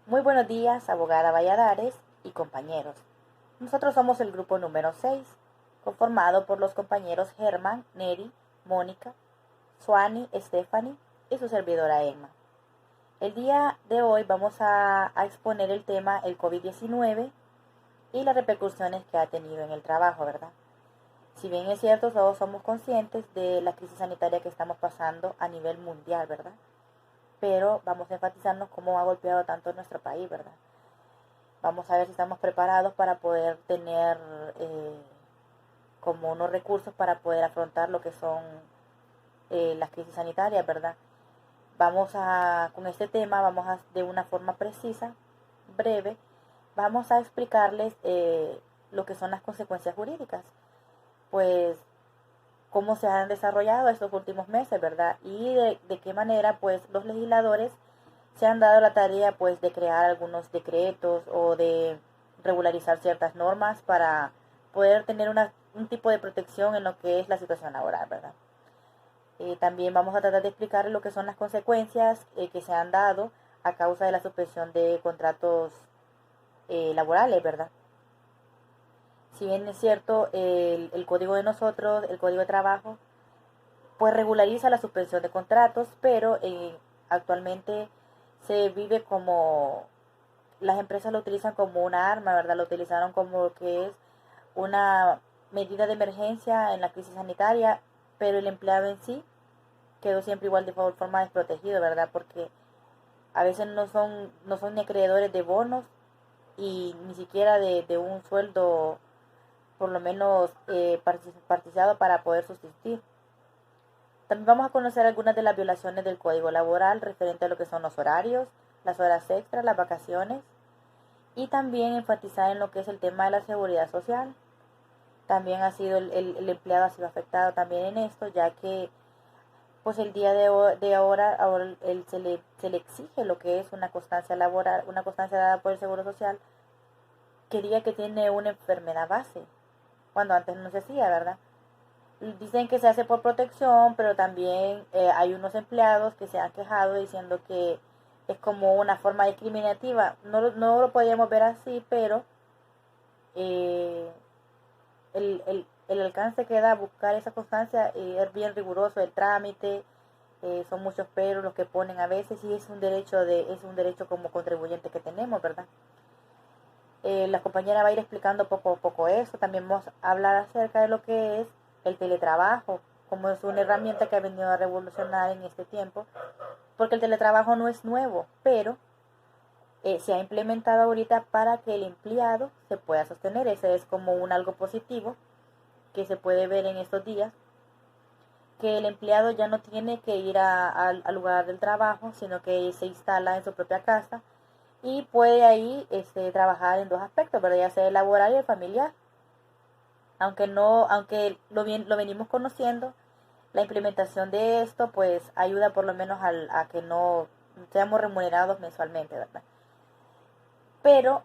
Muy buenos días, abogada Valladares y compañeros. Nosotros somos el grupo número 6, conformado por los compañeros Germán, Neri, Mónica, Suani, Stephanie y su servidora Emma. El día de hoy vamos a exponer el tema el COVID-19 y las repercusiones que ha tenido en el trabajo, ¿verdad? Si bien es cierto, todos somos conscientes de la crisis sanitaria que estamos pasando a nivel mundial, ¿verdad? Pero vamos a enfatizarnos cómo ha golpeado tanto nuestro país, ¿verdad? Vamos a ver si estamos preparados para poder tener como unos recursos para poder afrontar lo que son las crisis sanitarias, ¿verdad? Con este tema, de una forma precisa, breve, vamos a explicarles lo que son las consecuencias jurídicas, pues cómo se han desarrollado estos últimos meses, ¿verdad? Y de qué manera, pues, los legisladores se han dado la tarea, pues, de crear algunos decretos o de regularizar ciertas normas para poder tener un tipo de protección en lo que es la situación laboral, ¿verdad? También vamos a tratar de explicar lo que son las consecuencias que se han dado a causa de la suspensión de contratos laborales, ¿verdad? Si bien es cierto, el código de nosotros, el código de trabajo, pues regulariza la suspensión de contratos, pero actualmente se vive como, las empresas lo utilizan como una arma, ¿verdad? Lo utilizaron como lo que es una medida de emergencia en la crisis sanitaria, pero el empleado en sí quedó siempre igual de forma desprotegido, ¿verdad? Porque a veces no son ni acreedores de bonos y ni siquiera de un sueldo por lo menos participado para poder subsistir. También vamos a conocer algunas de las violaciones del Código Laboral referente a lo que son los horarios, las horas extras, las vacaciones y también enfatizar en lo que es el tema de la seguridad social. También el empleado ha sido afectado también en esto, ya que pues el día de ahora se le exige lo que es una constancia laboral, una constancia dada por el Seguro Social, que diga que tiene una enfermedad base, cuando antes no se hacía, ¿verdad? Dicen que se hace por protección, pero también hay unos empleados que se han quejado diciendo que es como una forma discriminativa. No lo podríamos ver así, pero eh, el alcance que da a buscar esa constancia es bien riguroso el trámite, son muchos peros los que ponen a veces y es un derecho como contribuyente que tenemos, ¿verdad? La compañera va a ir explicando poco a poco eso. También vamos a hablar acerca de lo que es el teletrabajo, como es una herramienta que ha venido a revolucionar en este tiempo, porque el teletrabajo no es nuevo, pero se ha implementado ahorita para que el empleado se pueda sostener. Ese es como un algo positivo que se puede ver en estos días, que el empleado ya no tiene que ir al lugar del trabajo, sino que se instala en su propia casa y puede ahí trabajar en dos aspectos, ¿verdad? Ya sea el laboral y el familiar. Aunque lo venimos conociendo, la implementación de esto pues ayuda por lo menos a que no seamos remunerados mensualmente, ¿verdad? Pero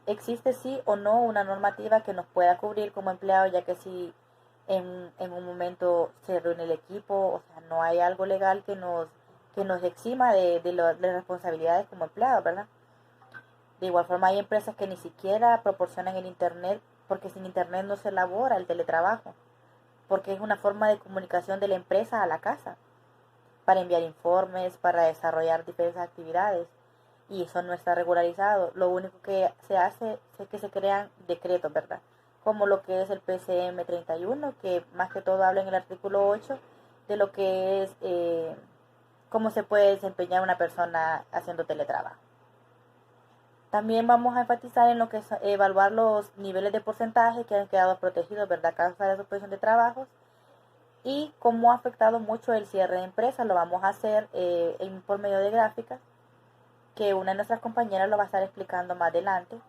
existe sí o no una normativa que nos pueda cubrir como empleado, ya que si en un momento se reúne el equipo, o sea, no hay algo legal que nos exima de responsabilidades como empleados, ¿verdad? De igual forma hay empresas que ni siquiera proporcionan el internet, porque sin internet no se elabora el teletrabajo, porque es una forma de comunicación de la empresa a la casa, para enviar informes, para desarrollar diferentes actividades, y eso no está regularizado. Lo único que se hace es que se crean decretos, ¿verdad? Como lo que es el PCM 31, que más que todo habla en el artículo 8 de lo que es cómo se puede desempeñar una persona haciendo teletrabajo. También vamos a enfatizar en lo que es evaluar los niveles de porcentaje que han quedado protegidos, ¿verdad? A causa de la suspensión de trabajos y cómo ha afectado mucho el cierre de empresas. Lo vamos a hacer por medio de gráficas que una de nuestras compañeras lo va a estar explicando más adelante,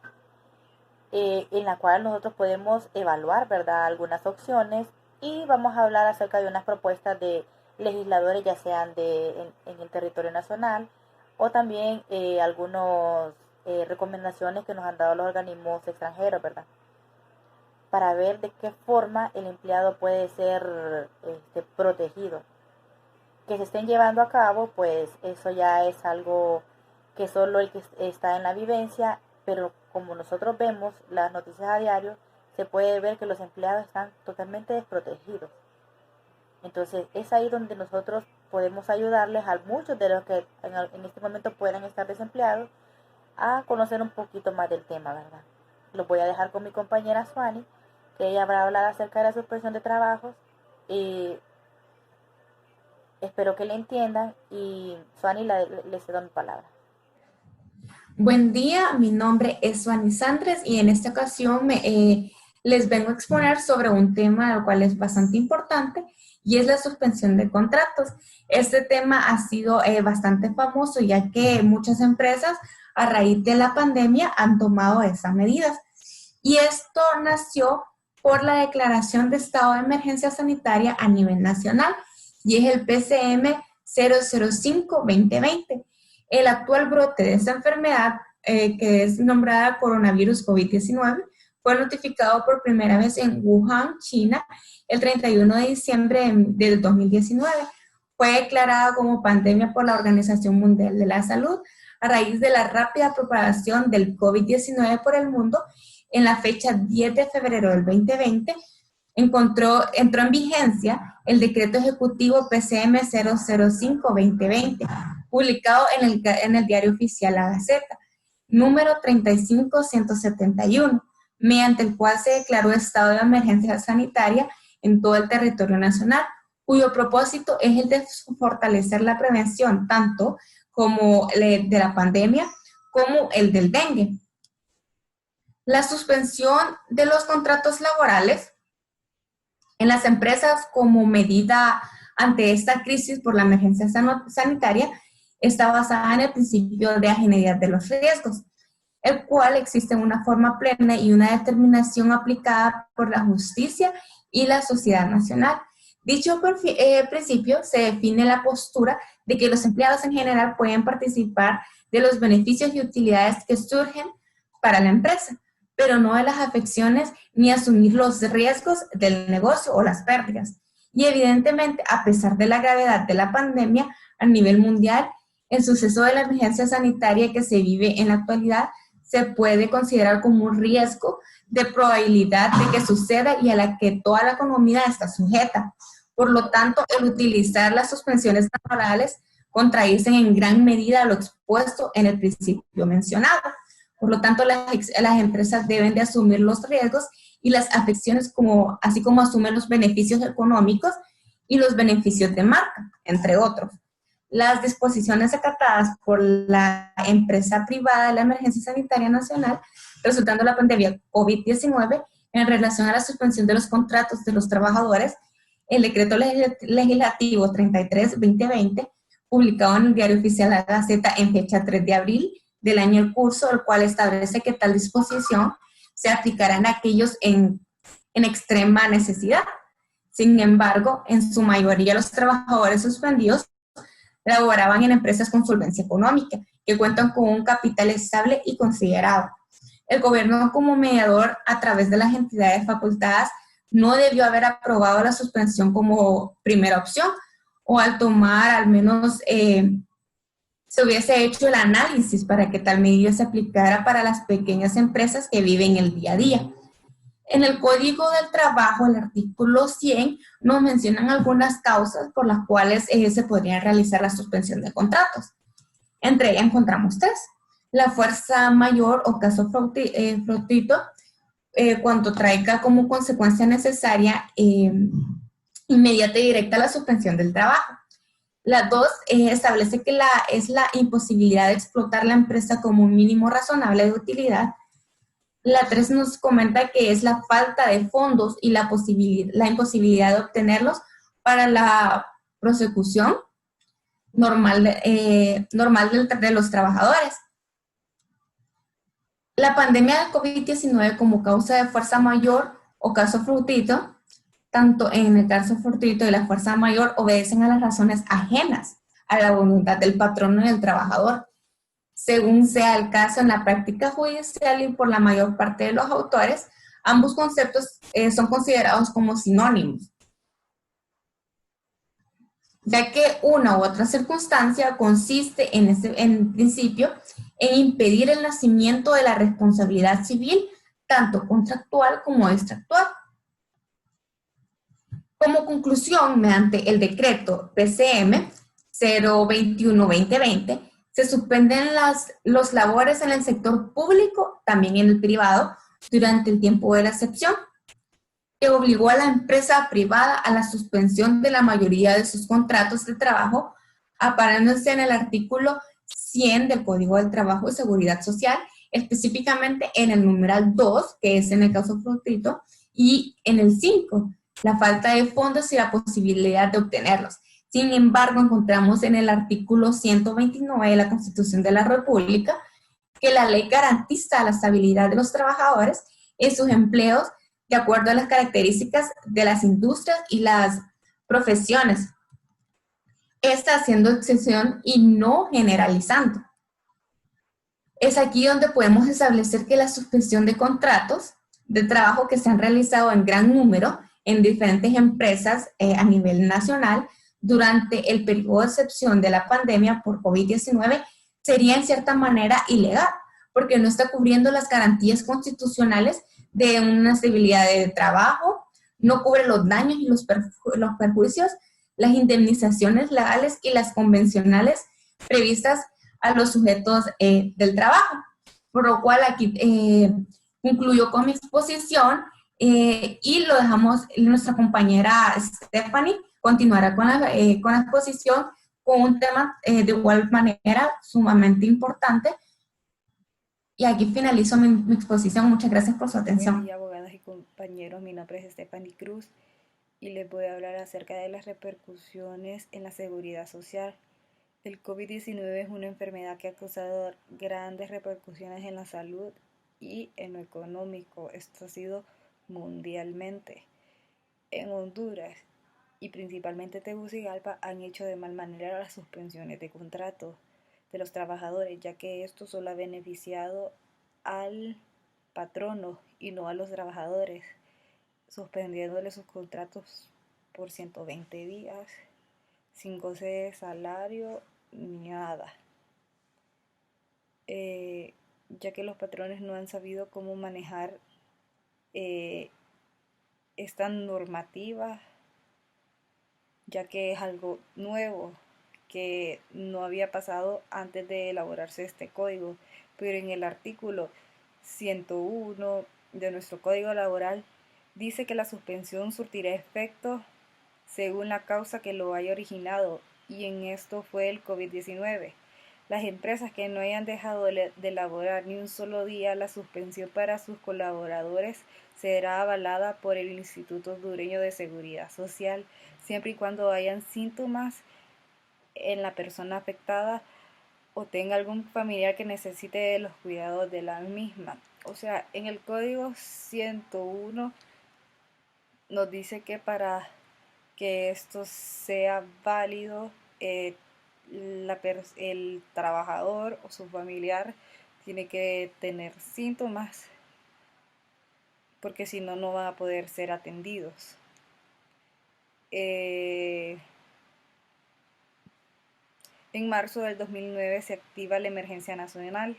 en la cual nosotros podemos evaluar, ¿verdad?, algunas opciones y vamos a hablar acerca de unas propuestas de legisladores, ya sean en el territorio nacional o también algunas recomendaciones que nos han dado los organismos extranjeros, ¿verdad? Para ver de qué forma el empleado puede ser protegido. Que se estén llevando a cabo, pues eso ya es algo que solo el que está en la vivencia, pero como nosotros vemos las noticias a diario, se puede ver que los empleados están totalmente desprotegidos. Entonces es ahí donde nosotros podemos ayudarles a muchos de los que en este momento puedan estar desempleados a conocer un poquito más del tema, ¿verdad? Los voy a dejar con mi compañera Suani, que ella habrá hablado acerca de la suspensión de trabajos, y espero que le entiendan, y Suani le cedo mi palabra. Buen día, mi nombre es Suani Sandres y en esta ocasión les vengo a exponer sobre un tema el cual es bastante importante y es la suspensión de contratos. Este tema ha sido bastante famoso ya que muchas empresas a raíz de la pandemia han tomado esas medidas y esto nació por la declaración de estado de emergencia sanitaria a nivel nacional y es el PCM 005-2020. El actual brote de esta enfermedad, que es nombrada coronavirus COVID-19, fue notificado por primera vez en Wuhan, China, el 31 de diciembre del 2019. Fue declarada como pandemia por la Organización Mundial de la Salud a raíz de la rápida propagación del COVID-19 por el mundo. En la fecha 10 de febrero del 2020, entró en vigencia el decreto ejecutivo PCM 005-2020, publicado en el Diario Oficial La Gaceta, número 35171, mediante el cual se declaró estado de emergencia sanitaria en todo el territorio nacional, cuyo propósito es el de fortalecer la prevención tanto como de la pandemia como el del dengue. La suspensión de los contratos laborales en las empresas como medida ante esta crisis por la emergencia sanitaria está basada en el principio de ageneidad de los riesgos, el cual existe en una forma plena y una determinación aplicada por la justicia y la sociedad nacional. Dicho principio se define la postura de que los empleados en general pueden participar de los beneficios y utilidades que surgen para la empresa, pero no de las afecciones ni asumir los riesgos del negocio o las pérdidas. Y evidentemente, a pesar de la gravedad de la pandemia a nivel mundial, el suceso de la emergencia sanitaria que se vive en la actualidad se puede considerar como un riesgo de probabilidad de que suceda y a la que toda la economía está sujeta. Por lo tanto, el utilizar las suspensiones laborales contradicen en gran medida lo expuesto en el principio mencionado. Por lo tanto, las empresas deben de asumir los riesgos y las afecciones, así como asumen los beneficios económicos y los beneficios de marca, entre otros. Las disposiciones acatadas por la empresa privada de la emergencia sanitaria nacional, resultando de la pandemia COVID-19, en relación a la suspensión de los contratos de los trabajadores, el decreto legislativo 33-2020, publicado en el Diario Oficial La Gaceta en fecha 3 de abril del año en curso, el cual establece que tal disposición se aplicará en aquellos en extrema necesidad. Sin embargo, en su mayoría los trabajadores suspendidos laboraban en empresas con solvencia económica, que cuentan con un capital estable y considerado. El gobierno, como mediador a través de las entidades facultadas, no debió haber aprobado la suspensión como primera opción, o al tomar al menos se hubiese hecho el análisis para que tal medida se aplicara para las pequeñas empresas que viven el día a día. En el Código del Trabajo, el artículo 100, nos mencionan algunas causas por las cuales se podría realizar la suspensión de contratos. Entre ellas encontramos tres: la fuerza mayor o caso fortuito, cuando traiga como consecuencia necesaria inmediata y directa la suspensión del trabajo. La dos establece que es la imposibilidad de explotar la empresa como un mínimo razonable de utilidad. La 3 nos comenta que es la falta de fondos y la imposibilidad de obtenerlos para la prosecución normal de los trabajadores. La pandemia del COVID-19 como causa de fuerza mayor o caso fortuito, tanto en el caso fortuito y la fuerza mayor, obedecen a las razones ajenas a la voluntad del patrono y del trabajador, según sea el caso en la práctica judicial y por la mayor parte de los autores. Ambos conceptos son considerados como sinónimos. ya que una u otra circunstancia consiste en principio en impedir el nacimiento de la responsabilidad civil, tanto contractual como extractual. Como conclusión, mediante el decreto PCM 021-2020, se suspenden los labores en el sector público, también en el privado, durante el tiempo de la excepción, que obligó a la empresa privada a la suspensión de la mayoría de sus contratos de trabajo, amparándose en el artículo 100 del Código del Trabajo y Seguridad Social, específicamente en el numeral 2, que es en el caso fortuito, y en el 5, la falta de fondos y la posibilidad de obtenerlos. Sin embargo, encontramos en el artículo 129 de la Constitución de la República que la ley garantiza la estabilidad de los trabajadores en sus empleos de acuerdo a las características de las industrias y las profesiones. Está haciendo excepción y no generalizando. Es aquí donde podemos establecer que la suspensión de contratos de trabajo que se han realizado en gran número en diferentes empresas a nivel nacional durante el periodo de excepción de la pandemia por COVID-19 sería en cierta manera ilegal, porque no está cubriendo las garantías constitucionales de una estabilidad de trabajo, no cubre los daños y los perjuicios, las indemnizaciones legales y las convencionales previstas a los sujetos del trabajo. Por lo cual aquí concluyo con mi exposición y lo dejamos, nuestra compañera Stephanie continuará con la exposición con un tema de igual manera sumamente importante. Y aquí finalizo mi exposición. Muchas gracias por su atención. Buen día, abogadas y compañeros. Mi nombre es Stephanie Cruz y les voy a hablar acerca de las repercusiones en la seguridad social. El COVID-19 es una enfermedad que ha causado grandes repercusiones en la salud y en lo económico. Esto ha sido mundialmente. En Honduras y principalmente Tegucigalpa han hecho de mal manera las suspensiones de contratos de los trabajadores, ya que esto solo ha beneficiado al patrono y no a los trabajadores, suspendiéndole sus contratos por 120 días, sin goce de salario ni nada, ya que los patrones no han sabido cómo manejar esta normativa, ya que es algo nuevo que no había pasado antes de elaborarse este código, pero en el artículo 101 de nuestro código laboral dice que la suspensión surtirá efecto según la causa que lo haya originado, y en esto fue el COVID-19. Las empresas que no hayan dejado de elaborar ni un solo día la suspensión para sus colaboradores será avalada por el Instituto Hondureño de Seguridad Social, siempre y cuando hayan síntomas en la persona afectada o tenga algún familiar que necesite los cuidados de la misma. O sea, en el código 101 nos dice que para que esto sea válido, el trabajador o su familiar tiene que tener síntomas, porque si no, no van a poder ser atendidos. En marzo del 2009 se activa la emergencia nacional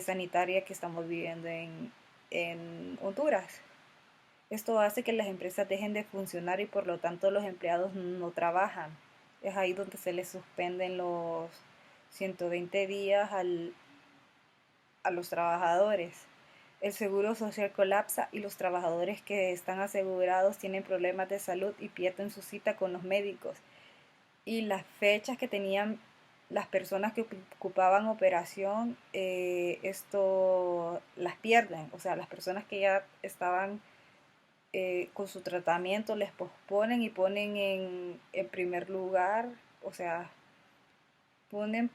sanitaria que estamos viviendo en Honduras. Esto hace que las empresas dejen de funcionar y por lo tanto los empleados no trabajan. Es ahí donde se les suspenden los 120 días a los trabajadores. El seguro social colapsa y los trabajadores que están asegurados tienen problemas de salud y pierden su cita con los médicos. Y las fechas que tenían las personas que ocupaban operación, esto las pierden. O sea, las personas que ya estaban con su tratamiento les posponen y ponen en primer lugar, o sea, ponen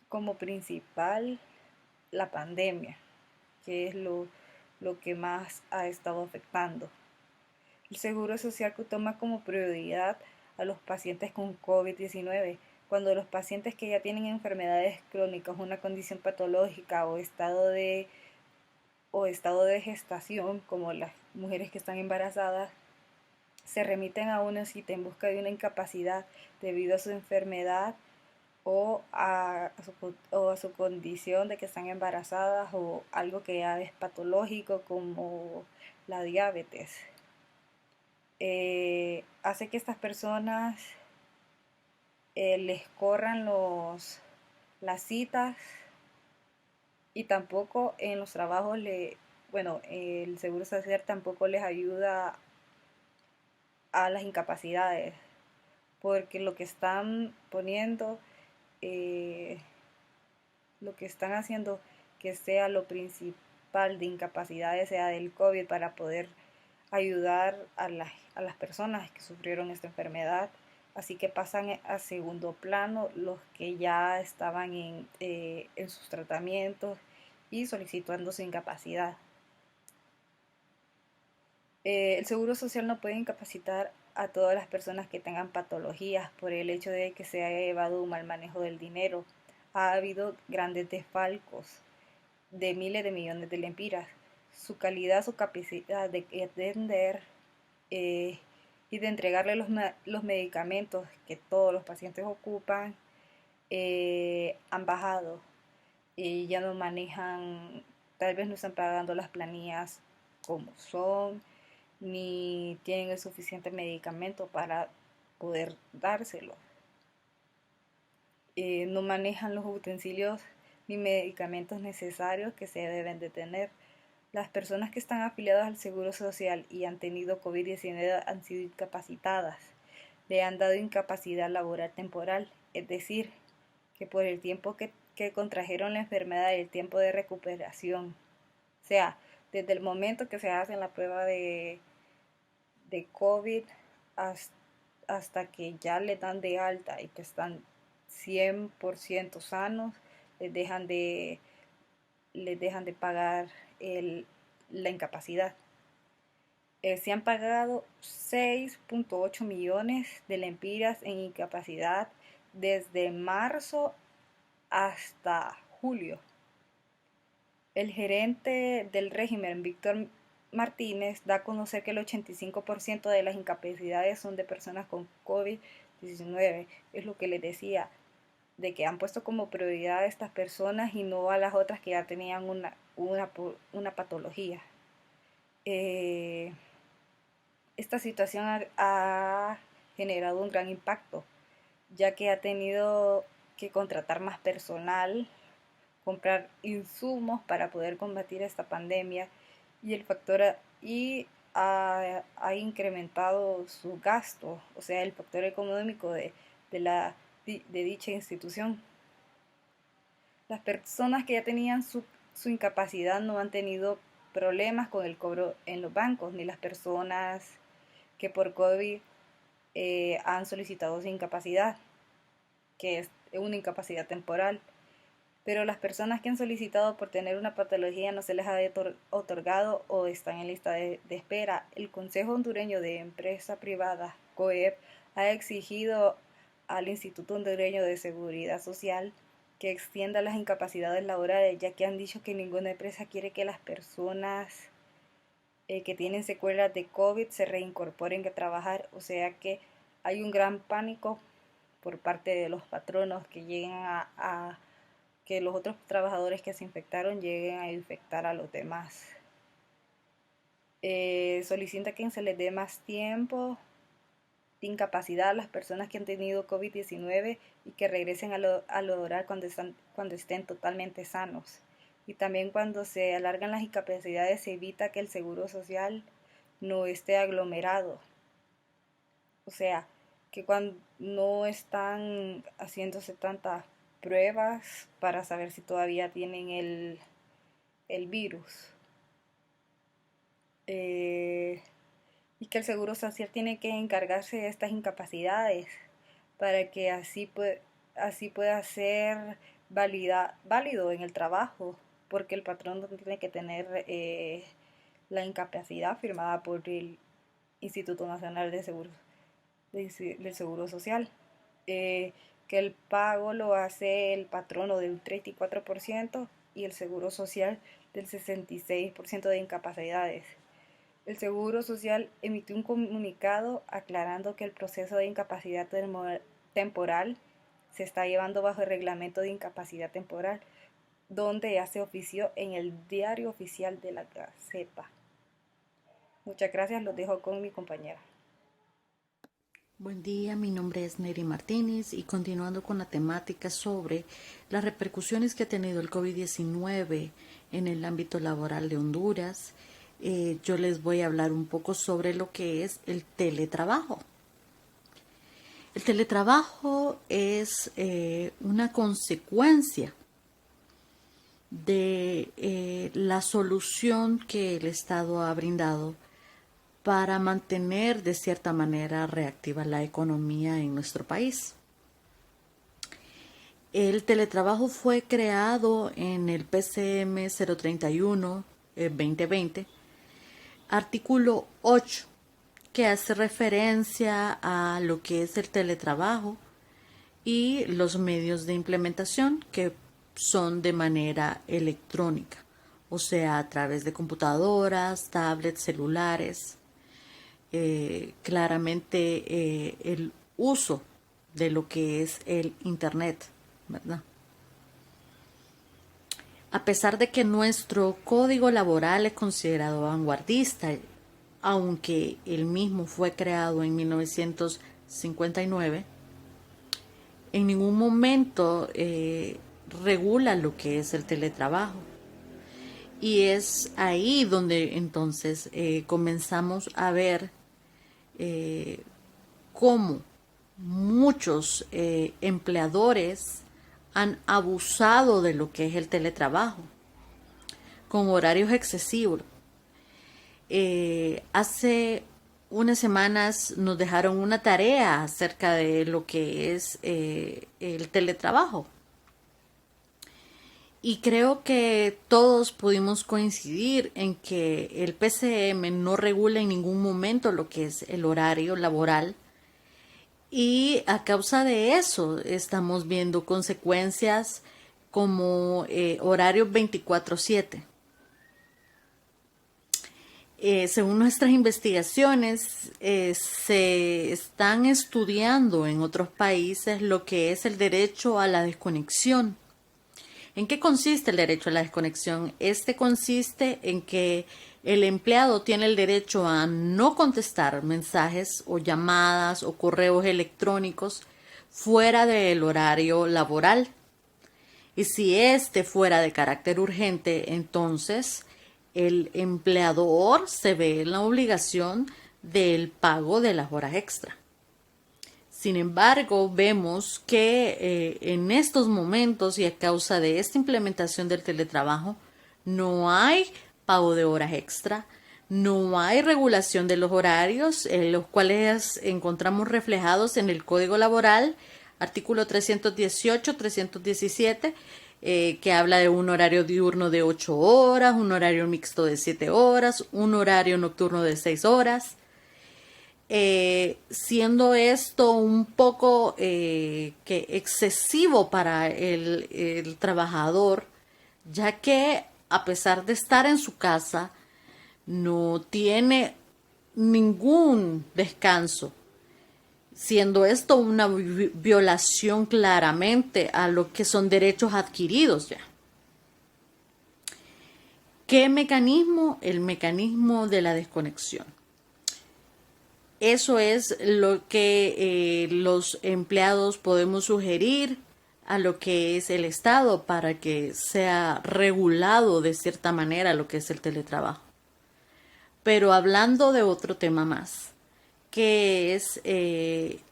como principal la pandemia, que es lo que más ha estado afectando. El Seguro Social que toma como prioridad a los pacientes con COVID-19, cuando los pacientes que ya tienen enfermedades crónicas, una condición patológica o estado de gestación, como las mujeres que están embarazadas, se remiten a una cita en busca de una incapacidad debido a su enfermedad o a su condición de que están embarazadas o algo que ya es patológico como la diabetes. Hace que estas personas les corran las citas y tampoco en los trabajos el Seguro Social tampoco les ayuda a las incapacidades, porque lo que están poniendo, lo que están haciendo que sea lo principal de incapacidades sea del COVID para poder ayudar a las personas que sufrieron esta enfermedad. Así que pasan a segundo plano los que ya estaban en sus tratamientos y solicitando su incapacidad. El Seguro Social no puede incapacitar a todas las personas que tengan patologías por el hecho de que se haya llevado un mal manejo del dinero. Ha habido grandes desfalcos de miles de millones de lempiras. Su calidad, su capacidad de atender y de entregarle los medicamentos que todos los pacientes ocupan han bajado y ya no manejan, tal vez no están pagando las planillas como son, ni tienen el suficiente medicamento para poder dárselo. No manejan los utensilios ni medicamentos necesarios que se deben de tener. Las personas que están afiliadas al Seguro Social y han tenido COVID-19 han sido incapacitadas. Le han dado incapacidad laboral temporal, es decir, que por el tiempo que contrajeron la enfermedad y el tiempo de recuperación, o sea, desde el momento que se hacen la prueba de COVID hasta que ya le dan de alta y que están 100% sanos, les dejan de pagar la incapacidad. Se han pagado 6.8 millones de lempiras en incapacidad desde marzo hasta julio. El gerente del régimen, Víctor Martínez, da a conocer que el 85% de las incapacidades son de personas con COVID-19. Es lo que les decía, de que han puesto como prioridad a estas personas y no a las otras que ya tenían una patología. Esta situación ha generado un gran impacto, ya que ha tenido que contratar más personal, comprar insumos para poder combatir esta pandemia y ha incrementado su gasto, o sea, el factor económico de dicha institución. Las personas que ya tenían su incapacidad no han tenido problemas con el cobro en los bancos, ni las personas que por COVID han solicitado su incapacidad, que es una incapacidad temporal. Pero las personas que han solicitado por tener una patología no se les ha otorgado o están en lista de espera. El Consejo Hondureño de Empresa Privada, COEP, ha exigido al Instituto Hondureño de Seguridad Social que extienda las incapacidades laborales, ya que han dicho que ninguna empresa quiere que las personas que tienen secuelas de COVID se reincorporen a trabajar. O sea que hay un gran pánico por parte de los patronos que llegan que los otros trabajadores que se infectaron lleguen a infectar a los demás. Solicita que se les dé más tiempo de incapacidad a las personas que han tenido COVID-19 y que regresen a lo laboral cuando estén totalmente sanos. Y también cuando se alargan las incapacidades se evita que el Seguro Social no esté aglomerado. O sea, que cuando no están haciéndose tantas pruebas para saber si todavía tienen el virus. Y que el Seguro Social tiene que encargarse de estas incapacidades para que así pueda ser válido en el trabajo, porque el patrón no tiene que tener la incapacidad firmada por el Instituto Nacional del Seguro Social. Que el pago lo hace el patrono del 34% y el Seguro Social del 66% de incapacidades. El Seguro Social emitió un comunicado aclarando que el proceso de incapacidad temporal se está llevando bajo el reglamento de incapacidad temporal, donde ya se ofició en el Diario Oficial de la Gaceta. Muchas gracias, los dejo con mi compañera. Buen día, mi nombre es Neri Martínez y continuando con la temática sobre las repercusiones que ha tenido el COVID-19 en el ámbito laboral de Honduras, yo les voy a hablar un poco sobre lo que es el teletrabajo. El teletrabajo es una consecuencia de la solución que el Estado ha brindado para mantener de cierta manera reactiva la economía en nuestro país. El teletrabajo fue creado en el PCM 031 2020, artículo 8, que hace referencia a lo que es el teletrabajo y los medios de implementación que son de manera electrónica, o sea, a través de computadoras, tablets, celulares. Claramente el uso de lo que es el Internet, ¿verdad? A pesar de que nuestro código laboral es considerado vanguardista, aunque el mismo fue creado en 1959, en ningún momento regula lo que es el teletrabajo. Y es ahí donde entonces comenzamos a ver cómo muchos empleadores han abusado de lo que es el teletrabajo con horarios excesivos. Hace unas semanas nos dejaron una tarea acerca de lo que es el teletrabajo. Y creo que todos pudimos coincidir en que el PCM no regula en ningún momento lo que es el horario laboral. Y a causa de eso estamos viendo consecuencias como horarios 24/7. Según nuestras investigaciones, se están estudiando en otros países lo que es el derecho a la desconexión. ¿En qué consiste el derecho a la desconexión? Este consiste en que el empleado tiene el derecho a no contestar mensajes o llamadas o correos electrónicos fuera del horario laboral. Y si este fuera de carácter urgente, entonces el empleador se ve en la obligación del pago de las horas extra. Sin embargo, vemos que en estos momentos y a causa de esta implementación del teletrabajo, no hay pago de horas extra, no hay regulación de los horarios, los cuales encontramos reflejados en el Código Laboral, artículo 318, 317, que habla de un horario diurno de 8 horas, un horario mixto de 7 horas, un horario nocturno de 6 horas. Siendo esto un poco que excesivo para el trabajador, ya que a pesar de estar en su casa, no tiene ningún descanso, siendo esto una violación claramente a lo que son derechos adquiridos ya. ¿Qué mecanismo? El mecanismo de la desconexión. Eso es lo que los empleados podemos sugerir a lo que es el Estado para que sea regulado de cierta manera lo que es el teletrabajo. Pero hablando de otro tema más, que es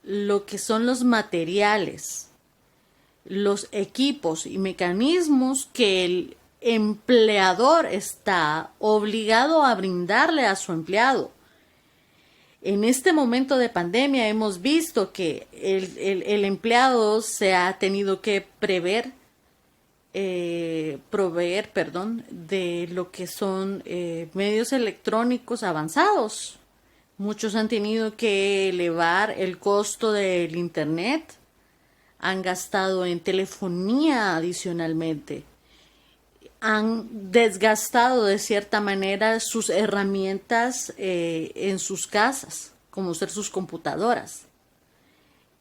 lo que son los materiales, los equipos y mecanismos que el empleador está obligado a brindarle a su empleado. En este momento de pandemia hemos visto que el empleado se ha tenido que proveer de lo que son medios electrónicos avanzados. Muchos han tenido que elevar el costo del internet, han gastado en telefonía adicionalmente. han desgastado de cierta manera sus herramientas en sus casas, como ser sus computadoras.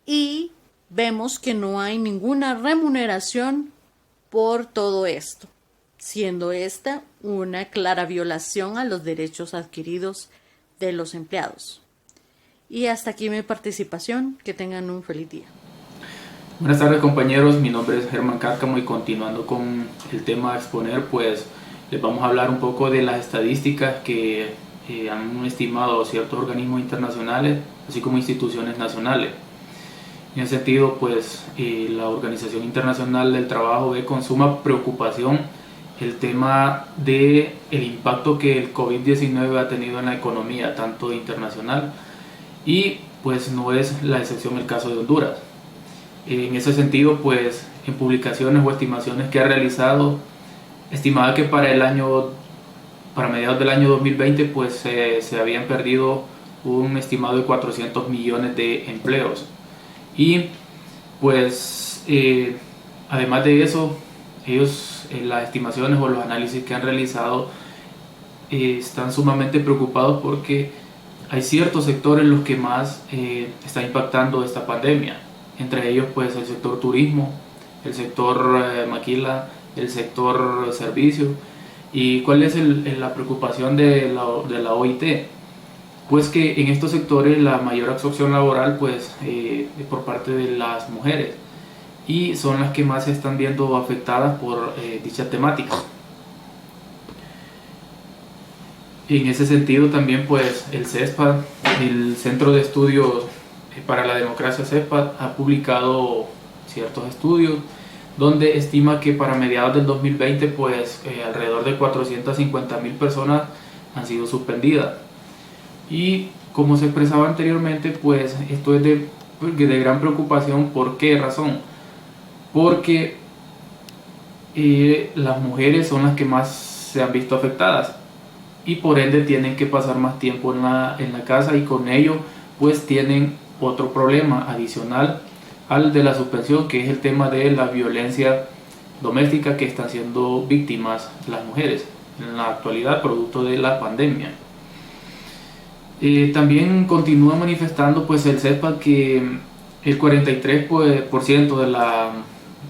Y vemos que no hay ninguna remuneración por todo esto, siendo esta una clara violación a los derechos adquiridos de los empleados. Y hasta aquí mi participación. Que tengan un feliz día. Buenas tardes, compañeros, mi nombre es Germán Cárcamo y continuando con el tema a exponer, pues les vamos a hablar un poco de las estadísticas que han estimado ciertos organismos internacionales, así como instituciones nacionales. En ese sentido, pues la Organización Internacional del Trabajo ve con suma preocupación el tema del impacto que el COVID-19 ha tenido en la economía, tanto internacional, y pues no es la excepción el caso de Honduras. En ese sentido, pues en publicaciones o estimaciones que ha realizado, estimaba que para mediados del año 2020 pues se habían perdido un estimado de 400 millones de empleos. Y pues además de eso, ellos las estimaciones o los análisis que han realizado están sumamente preocupados porque hay ciertos sectores en los que más está impactando esta pandemia. Entre ellos pues el sector turismo, el sector maquila, el sector servicio. ¿Y cuál es la preocupación de la OIT? Pues que en estos sectores la mayor absorción laboral pues es por parte de las mujeres y son las que más se están viendo afectadas por dicha temática. En ese sentido también pues el CESPAD, el Centro de Estudios para la Democracia CESPAD, ha publicado ciertos estudios donde estima que para mediados del 2020 pues alrededor de 450.000 personas han sido suspendidas. Y como se expresaba anteriormente, pues esto es de gran preocupación. ¿Por qué razón? Porque las mujeres son las que más se han visto afectadas y por ende tienen que pasar más tiempo en la casa, y con ello pues tienen otro problema adicional al de la suspensión, que es el tema de la violencia doméstica que están siendo víctimas las mujeres en la actualidad producto de la pandemia. También continúa manifestando pues el CESPAD que el 43%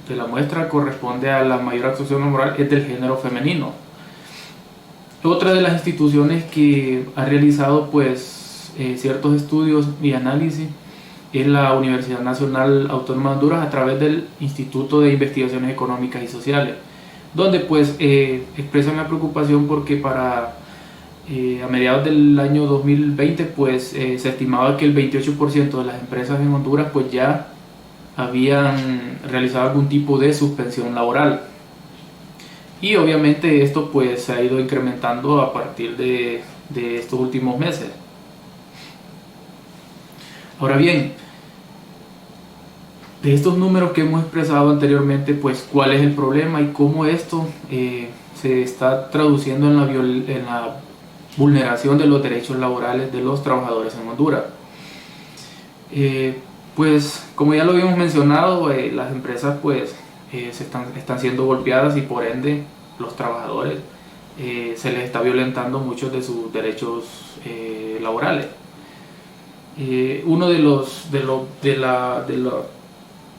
de la muestra corresponde a la mayor absorción laboral es del género femenino. Otra de las instituciones que ha realizado pues ciertos estudios y análisis es la Universidad Nacional Autónoma de Honduras a través del Instituto de Investigaciones Económicas y Sociales, donde pues expresan la preocupación porque para a mediados del año 2020 pues se estimaba que el 28% de las empresas en Honduras pues ya habían realizado algún tipo de suspensión laboral, y obviamente esto pues se ha ido incrementando a partir de estos últimos meses. Ahora bien, de estos números que hemos expresado anteriormente, pues cuál es el problema y cómo esto se está traduciendo en la vulneración de los derechos laborales de los trabajadores en Honduras. Pues como ya lo habíamos mencionado, las empresas pues están siendo golpeadas y por ende los trabajadores se les está violentando muchos de sus derechos laborales. Uno de los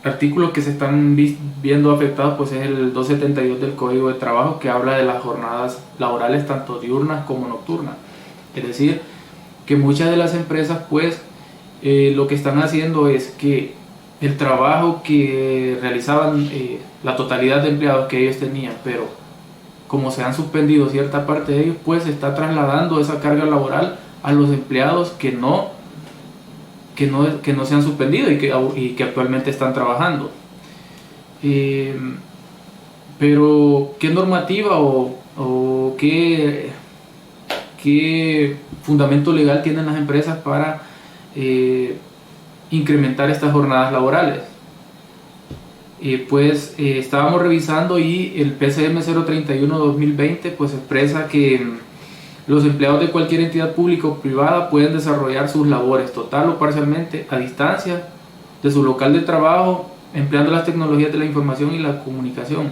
artículos que se están viendo afectados pues es el 272 del Código de Trabajo, que habla de las jornadas laborales tanto diurnas como nocturnas. Es decir, que muchas de las empresas pues lo que están haciendo es que el trabajo que realizaban la totalidad de empleados que ellos tenían, pero como se han suspendido cierta parte de ellos, pues se está trasladando esa carga laboral a los empleados que no se han suspendido y que actualmente están trabajando. Pero ¿qué normativa o qué fundamento legal tienen las empresas para incrementar estas jornadas laborales? Pues estábamos revisando y el PCM 031-2020 pues expresa que los empleados de cualquier entidad pública o privada pueden desarrollar sus labores total o parcialmente a distancia de su local de trabajo, empleando las tecnologías de la información y la comunicación.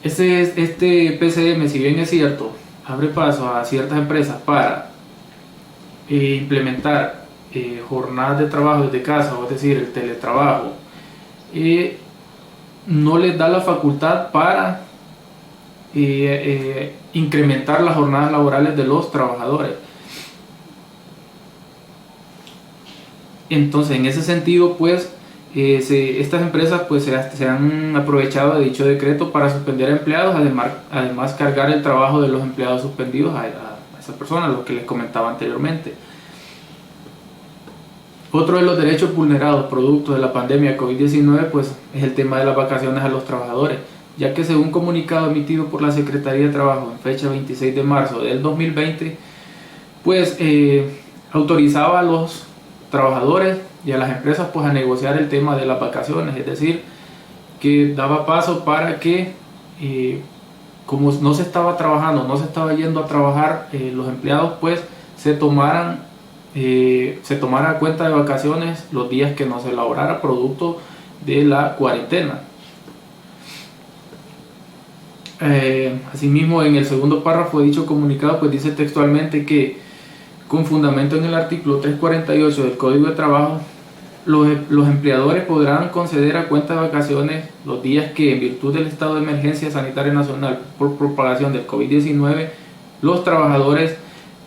Este PCM, si bien es cierto, abre paso a ciertas empresas para implementar jornadas de trabajo desde casa, o es decir, el teletrabajo, no les da la facultad para incrementar las jornadas laborales de los trabajadores. Entonces, en ese sentido, pues, estas empresas pues se han aprovechado de dicho decreto para suspender a empleados, además cargar el trabajo de los empleados suspendidos a esas personas, lo que les comentaba anteriormente. Otro de los derechos vulnerados producto de la pandemia COVID-19 pues, es el tema de las vacaciones a los trabajadores, ya que según comunicado emitido por la Secretaría de Trabajo en fecha 26 de marzo del 2020, pues autorizaba a los trabajadores y a las empresas pues a negociar el tema de las vacaciones, es decir, que daba paso para que como no se estaba trabajando, no se estaba yendo a trabajar, los empleados pues se tomara cuenta de vacaciones los días que no se laborara producto de la cuarentena. Asimismo, en el segundo párrafo de dicho comunicado pues dice textualmente que con fundamento en el artículo 348 del Código de Trabajo, los empleadores podrán conceder a cuenta de vacaciones los días que, en virtud del estado de emergencia sanitaria nacional por propagación del COVID-19, los trabajadores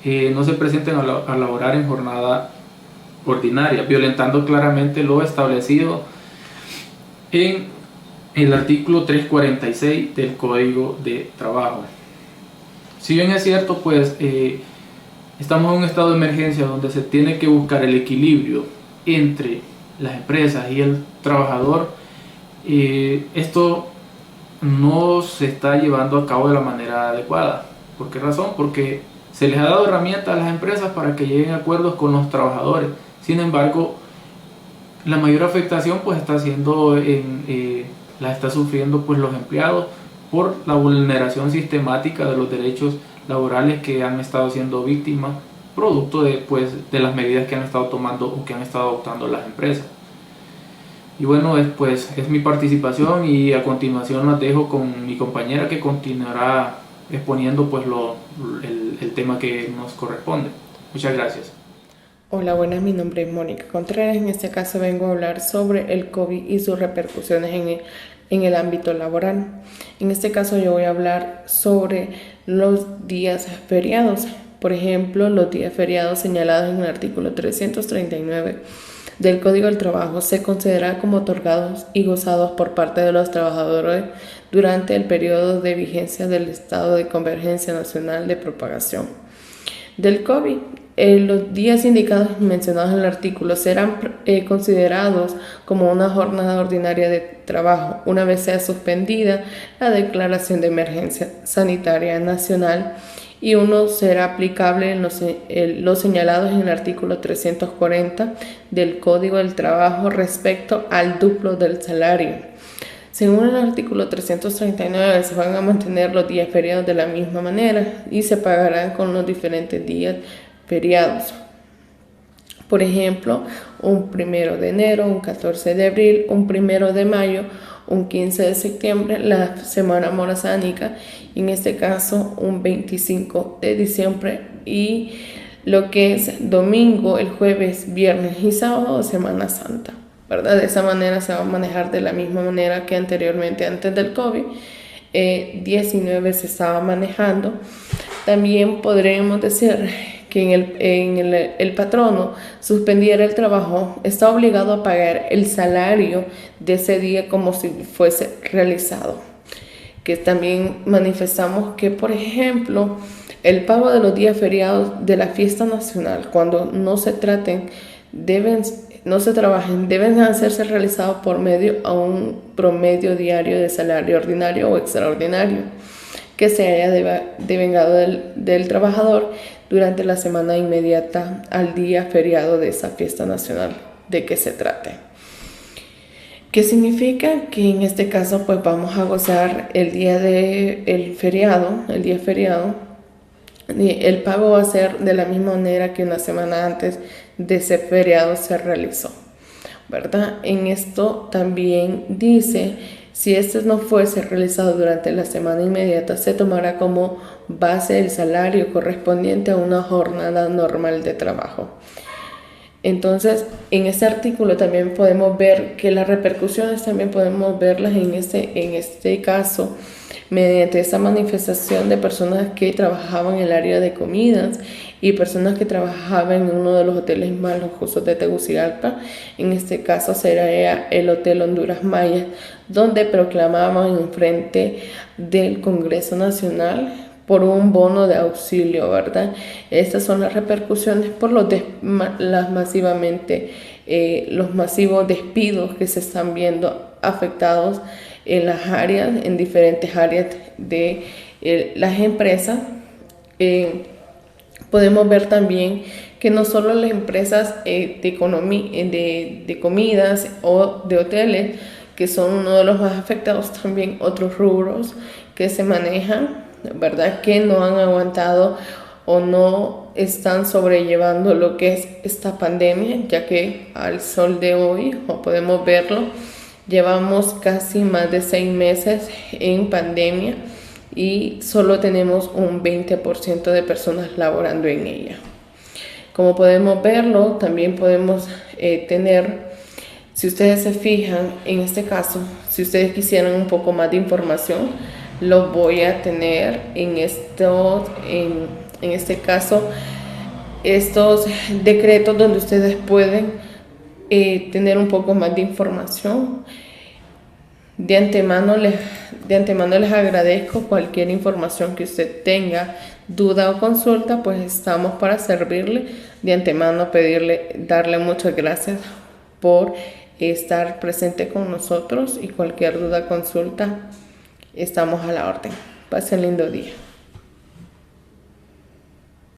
no se presenten a laborar en jornada ordinaria, violentando claramente lo establecido en el artículo 346 del Código de Trabajo. Si bien es cierto, pues estamos en un estado de emergencia donde se tiene que buscar el equilibrio entre las empresas y el trabajador, esto no se está llevando a cabo de la manera adecuada. ¿Por qué razón? Porque se les ha dado herramientas a las empresas para que lleguen a acuerdos con los trabajadores. Sin embargo, la mayor afectación pues está la está sufriendo pues los empleados por la vulneración sistemática de los derechos laborales que han estado siendo víctimas producto de las medidas que han estado tomando o que han estado adoptando las empresas. Y bueno, es mi participación, y a continuación las dejo con mi compañera que continuará exponiendo pues el tema que nos corresponde. Muchas gracias. Hola, buenas, mi nombre es Mónica Contreras. En este caso vengo a hablar sobre el COVID y sus repercusiones en el ámbito laboral. En este caso yo voy a hablar sobre los días feriados. Por ejemplo, los días feriados señalados en el artículo 339 del Código del Trabajo se consideran como otorgados y gozados por parte de los trabajadores durante el periodo de vigencia del estado de convergencia nacional de propagación del COVID. Los días indicados mencionados en el artículo serán considerados como una jornada ordinaria de trabajo una vez sea suspendida la declaración de emergencia sanitaria nacional, y uno será aplicable en los señalados en el artículo 340 del Código del Trabajo respecto al duplo del salario. Según el artículo 339, se van a mantener los días feriados de la misma manera y se pagarán con los diferentes días feriados. Por ejemplo, un 1 de enero, un 14 de abril, un 1 de mayo, un 15 de septiembre, la semana morazánica, y en este caso un 25 de diciembre, y lo que es domingo, el jueves, viernes y sábado, Semana Santa, ¿verdad? De esa manera se va a manejar de la misma manera que anteriormente, antes del COVID-19 se estaba manejando. También podríamos decir que el patrono suspendiera el trabajo, está obligado a pagar el salario de ese día como si fuese realizado. Que también manifestamos que, por ejemplo, el pago de los días feriados de la fiesta nacional, cuando no se trabajen, deben hacerse realizados por medio a un promedio diario de salario ordinario o extraordinario que se haya devengado del trabajador durante la semana inmediata al día feriado de esa fiesta nacional de que se trate. ¿Qué significa? Que en este caso pues vamos a gozar el día feriado. El pago va a ser de la misma manera que una semana antes de ese feriado se realizó, ¿verdad? En esto también dice Si este no fuese realizado durante la semana inmediata, se tomará como base el salario correspondiente a una jornada normal de trabajo. Entonces, en este artículo también podemos ver que las repercusiones también podemos verlas en este caso mediante esta manifestación de personas que trabajaban en el área de comidas y personas que trabajaban en uno de los hoteles más lujosos de Tegucigalpa. En este caso sería el Hotel Honduras Maya, donde proclamaban en frente del Congreso Nacional por un bono de auxilio, ¿verdad? Estas son las repercusiones por los masivos despidos que se están viendo afectados en las áreas, en diferentes áreas de las empresas. Podemos ver también que no solo las empresas de comidas o de hoteles, que son uno de los más afectados, también otros rubros que se manejan, ¿verdad?, que no han aguantado o no están sobrellevando lo que es esta pandemia, ya que al sol de hoy, o podemos verlo, llevamos casi más de 6 meses en pandemia y solo tenemos un 20% de personas laborando en ella. Como podemos verlo, también podemos tener, si ustedes se fijan, en este caso, si ustedes quisieran un poco más de información, los voy a tener en este caso, estos decretos donde ustedes pueden tener un poco más de información. De antemano les agradezco cualquier información que usted tenga, duda o consulta, pues estamos para servirle. De antemano darle muchas gracias por estar presente con nosotros y cualquier duda o consulta, estamos a la orden. Pasen lindo día.